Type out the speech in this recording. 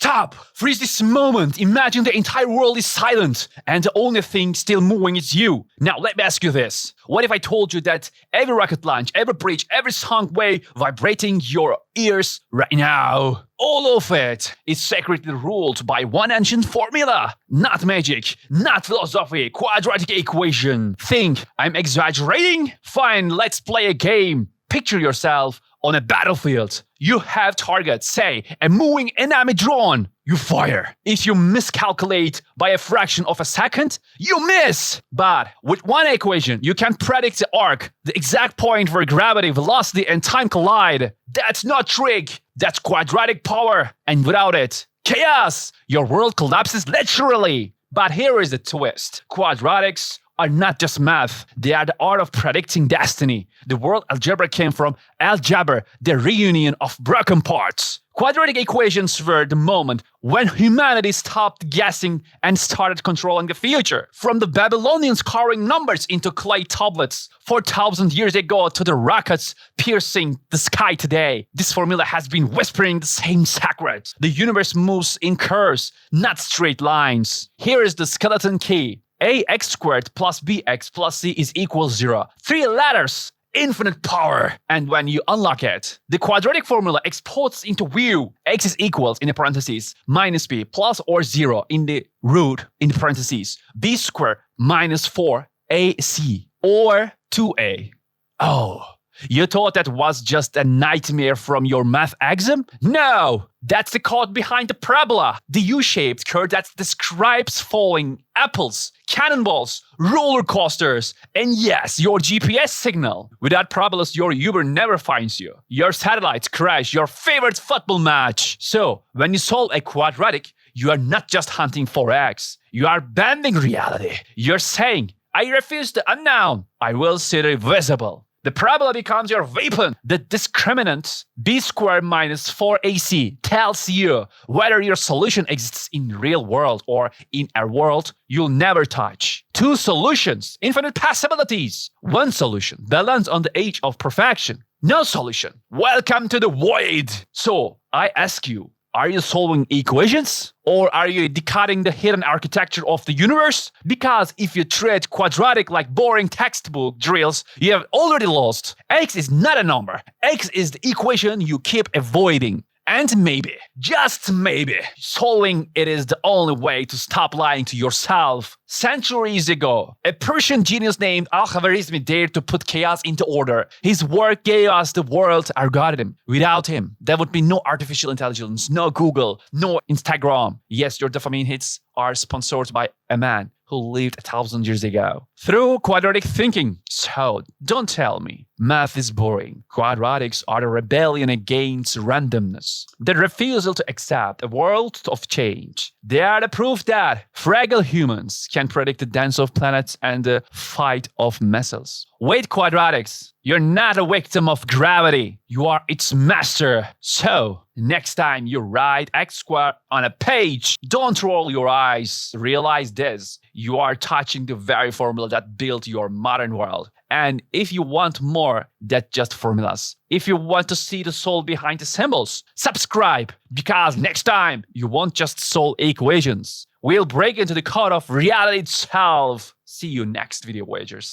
Stop! Freeze this moment. Imagine the entire world is silent and the only thing still moving is you. Now let me ask you this. What if I told you that every rocket launch, every bridge, every song wave vibrating your ears right now, all of it is secretly ruled by one ancient formula? Not magic, not philosophy, quadratic equation. Think I'm exaggerating? Fine, let's play a game. Picture yourself on a battlefield. You have targets, say a moving enemy drone. You fire. If you miscalculate by a fraction of a second, you miss. But with one equation, you can predict the arc, the exact point where gravity, velocity, and time collide. That's not trick. That's quadratic power. And without it, chaos. Your world collapses literally. But here is the twist. Quadratics are not just math, they are the art of predicting destiny. The word algebra came from algebra, the reunion of broken parts. Quadratic equations were the moment when humanity stopped guessing and started controlling the future. From the Babylonians carving numbers into clay tablets 4,000 years ago to the rockets piercing the sky today, this formula has been whispering the same secret. The universe moves in curves, not straight lines. Here is the skeleton key. Ax squared plus bx plus c is equal 0. 3 letters, infinite power. And when you unlock it, the quadratic formula explodes into view. X is equals, in the parentheses, minus b plus or 0 in the root, in the parentheses, b squared minus 4ac or 2a. Oh, you thought that was just a nightmare from your math exam? No! That's the code behind the parabola, the U-shaped curve that describes falling apples, cannonballs, roller coasters, and yes, your GPS signal. Without parabolas, your Uber never finds you. Your satellites crash your favorite football match. So, when you solve a quadratic, you are not just hunting for x. You are bending reality. You're saying, I refuse the unknown. I will see the visible. The parabola becomes your weapon. The discriminant b squared minus 4ac tells you whether your solution exists in real world or in a world you'll never touch. 2 solutions, infinite possibilities. 1 solution, balance on the edge of perfection. No solution. Welcome to the void. So I ask you, are you solving equations? Or are you decoding the hidden architecture of the universe? Because if you treat quadratic like boring textbook drills, you have already lost. X is not a number. X is the equation you keep avoiding. And maybe, just maybe, solving it is the only way to stop lying to yourself. Centuries ago, a Persian genius named Al-Khwarizmi dared to put chaos into order. His work gave us the world algorithm. Without him, there would be no artificial intelligence, no Google, no Instagram. Yes, your dopamine hits are sponsored by a man who lived 1,000 years ago. Through quadratic thinking. So, don't tell me math is boring. Quadratics are the rebellion against randomness. The refusal to accept a world of change. They are the proof that fragile humans can predict the dance of planets and the fight of missiles. With quadratics, you're not a victim of gravity. You are its master. So, next time you write x squared on a page, don't roll your eyes. Realize this. You are touching the very formula that built your modern world. And if you want more than just formulas, if you want to see the soul behind the symbols, subscribe, because next time you won't just solve equations. We'll break into the code of reality itself. See you next video, Voyagers.